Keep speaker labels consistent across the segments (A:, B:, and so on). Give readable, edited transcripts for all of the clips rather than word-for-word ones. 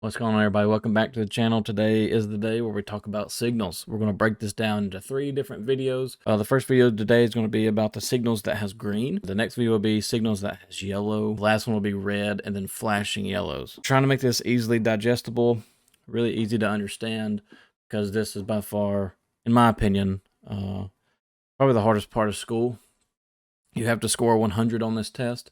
A: What's going on, everybody? Welcome back to the channel. Today is the day where we talk about signals. We're going to break this down into 3 different videos. The first video today is going to be about the signals that has green. The next video will be signals that has yellow. The last one will be red and then flashing yellows. Trying to make this easily digestible, really easy to understand, because this is by far, in my opinion, probably the hardest part of school. You have to score 100 on this test.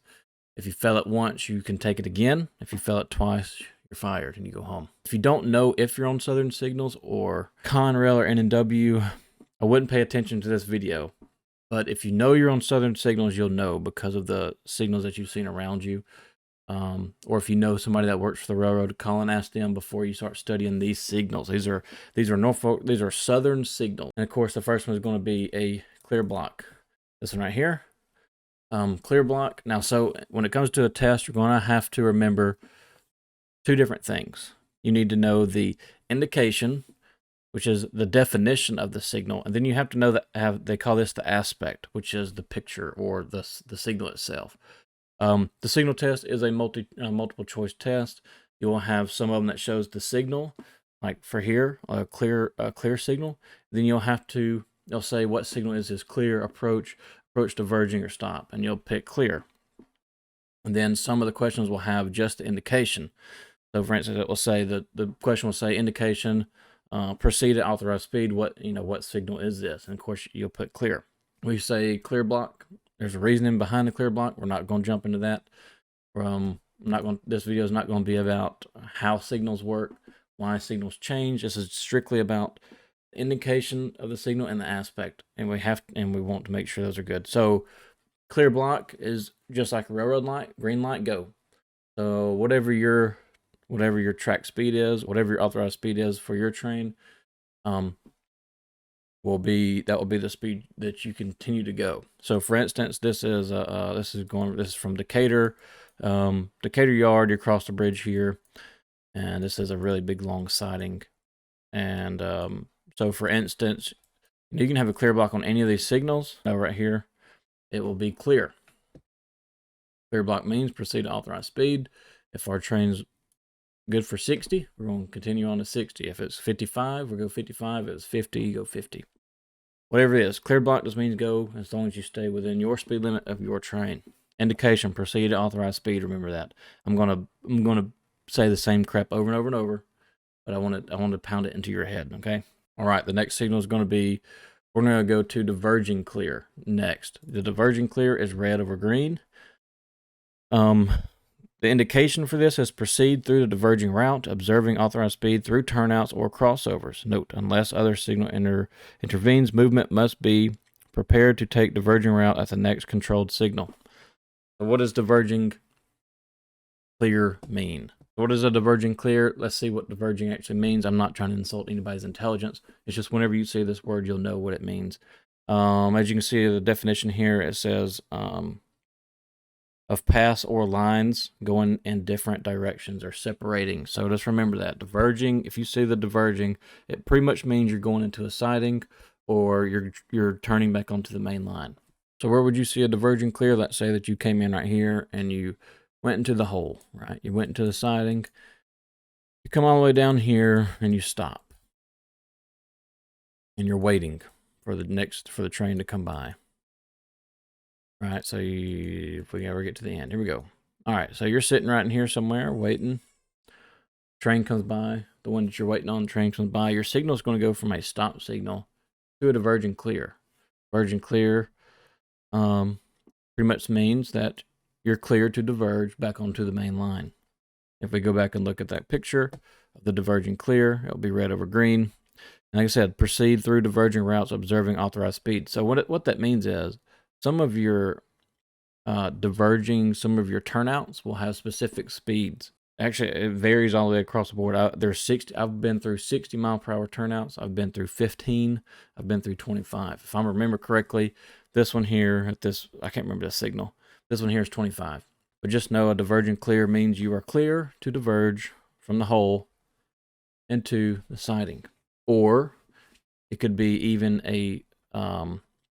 A: If you fail it once, you can take it again. If you fail it twice, you're fired and you go home. If you don't know if you're on Southern Signals or Conrail or N&W, I wouldn't pay attention to this video. But if you know you're on Southern Signals, you'll know because of the signals that you've seen around you. Or if you know somebody that works for the railroad, call and ask them before you start studying these signals. These are Norfolk, these are Southern signals. And of course, the first one is going to be a clear block. This one right here. Clear block. Now, so when it comes to a test, you're going to have to remember 2 different things. You need to know the indication, which is the definition of the signal, and then you have to know that they call this the aspect, which is the picture or the signal itself. The signal test is a multiple choice test. You will have some of them that shows the signal, like for here, a clear signal. Then they'll say what signal is this: clear, approach, diverging, or stop, and you'll pick clear. And then some of the questions will have just the indication. So for instance, it will say the question will say indication, proceed at authorized speed. What signal is this? And of course you'll put clear. We say clear block. There's a reasoning behind the clear block. We're not going to jump into that. This video is not going to be about how signals work, why signals change. This is strictly about indication of the signal and the aspect, and we want to make sure those are good. So clear block is just like a railroad light. Green light, go. So whatever your track speed is, whatever your authorized speed is for your train, will be the speed that you continue to go. So for instance, this is from Decatur, Decatur Yard. You cross the bridge here, and this is a really big long siding. And so for instance, you can have a clear block on any of these signals. Now right here, it will be clear. Clear block means proceed to authorized speed. If our train's good for 60, we're going to continue on to 60. If it's 55, we'll go 55. If it's 50, go 50. Whatever it is, clear block just means go as long as you stay within your speed limit of your train. Indication, proceed to authorized speed. Remember that. I'm gonna say the same crap over and over and over, but I want to pound it into your head. Okay. All right. The next signal is going to be, we're going to go to diverging clear next. The diverging clear is red over green. The indication for this is proceed through the diverging route, observing authorized speed through turnouts or crossovers. Note, unless other signal intervenes, movement must be prepared to take diverging route at the next controlled signal. So what does diverging clear mean? What is a diverging clear? Let's see what diverging actually means. I'm not trying to insult anybody's intelligence. It's just whenever you see this word, you'll know what it means. As you can see, the definition here, it says of paths or lines going in different directions or separating. So just remember that. Diverging, if you see the diverging, it pretty much means you're going into a siding or you're turning back onto the main line. So where would you see a diverging clear? Let's say that you came in right here and you went into the hole, right? You went into the siding. You come all the way down here and you stop. And you're waiting for the train to come by. Right, so if we ever get to the end, here we go. All right, so you're sitting right in here somewhere waiting. Train comes by. The one that you're waiting on, the train comes by. Your signal is going to go from a stop signal to a diverging clear. Diverging clear pretty much means that you're clear to diverge back onto the main line. If we go back and look at that picture of the diverging clear, it'll be red over green. And like I said, proceed through diverging routes, observing authorized speed. So what that means is, some of your some of your turnouts will have specific speeds. Actually, it varies all the way across the board. I've been through 60 mile per hour turnouts. I've been through 15. I've been through 25. If I remember correctly, this one here I can't remember the signal. This one here is 25. But just know a divergent clear means you are clear to diverge from the hole into the siding. Or it could be even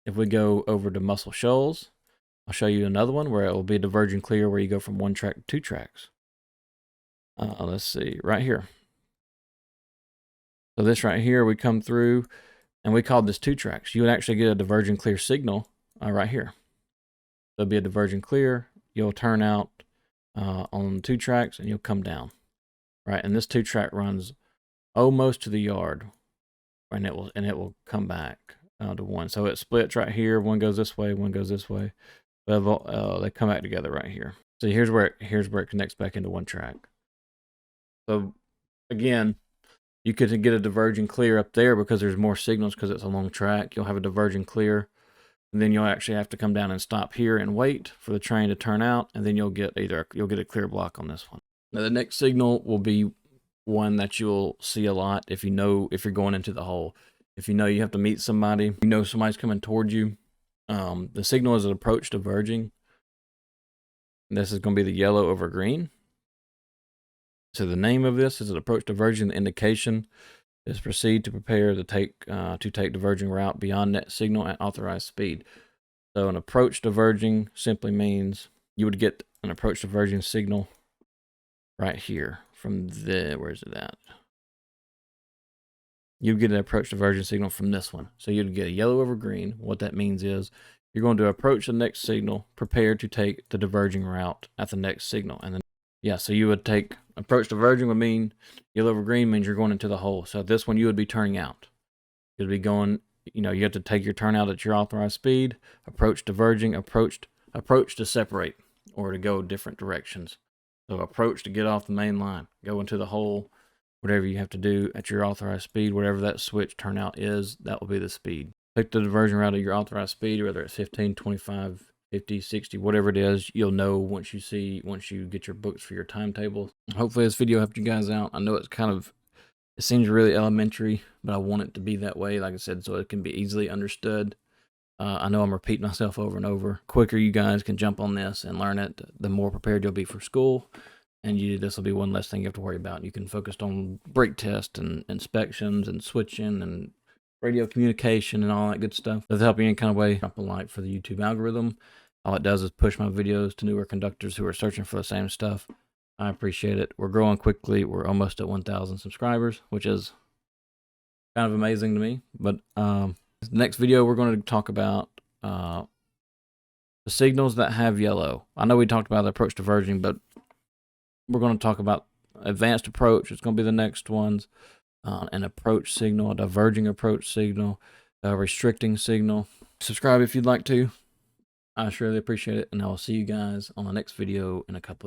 A: if we go over to Muscle Shoals, I'll show you another one where it will be divergent clear where you go from one track to 2 tracks. let's see, right here. So this right here, we come through, and we called this 2 tracks. You would actually get a divergent clear signal right here. There'll be a divergent clear. You'll turn out on 2 tracks, and you'll come down, right? And this 2 track runs almost to the yard, and it will come back to 1. So it splits right here. One goes this way, one goes this way. But they come back together right here. So here's where it connects back into 1 track. So again, you could get a divergent clear up there because there's more signals because it's a long track. You'll have a divergent clear, and then you'll actually have to come down and stop here and wait for the train to turn out, and then you'll get a clear block on this one. Now the next signal will be one that you'll see a lot if you're going into the hole. If you know you have to meet somebody, you know somebody's coming towards you. The signal is an approach diverging. This is going to be the yellow over green. So the name of this is an approach diverging. The indication is proceed to prepare to take diverging route beyond net signal at authorized speed. So an approach diverging simply means you would get an approach diverging signal right here from where is it at? You'd get an approach diverging signal from this one. So you'd get a yellow over green. What that means is you're going to approach the next signal, prepare to take the diverging route at the next signal. And then, yeah, so you would take approach diverging would mean yellow over green means you're going into the hole. So this one you would be turning out. You'd be going, you have to take your turnout at your authorized speed, approach diverging, approach to separate or to go different directions. So approach to get off the main line, go into the hole, whatever you have to do at your authorized speed, whatever that switch turnout is, that will be the speed. Take the diversion route at your authorized speed, whether it's 15, 25, 50, 60, whatever it is, you'll know once you get your books for your timetable. Hopefully this video helped you guys out. I know it seems really elementary, but I want it to be that way, like I said, so it can be easily understood. I know I'm repeating myself over and over. The quicker you guys can jump on this and learn it, the more prepared you'll be for school. And this will be one less thing you have to worry about. You can focus on brake test and inspections and switching and radio communication and all that good stuff. It'll help you in any kind of way. Drop a like for the YouTube algorithm. All it does is push my videos to newer conductors who are searching for the same stuff. I appreciate it. We're growing quickly. We're almost at 1,000 subscribers, which is kind of amazing to me. But next video, we're going to talk about the signals that have yellow. I know we talked about the approach diverging, but we're going to talk about advanced approach. It's going to be the next ones. An approach signal, a diverging approach signal, a restricting signal. Subscribe if you'd like to. I surely appreciate it, and I will see you guys on the next video in a couple of days.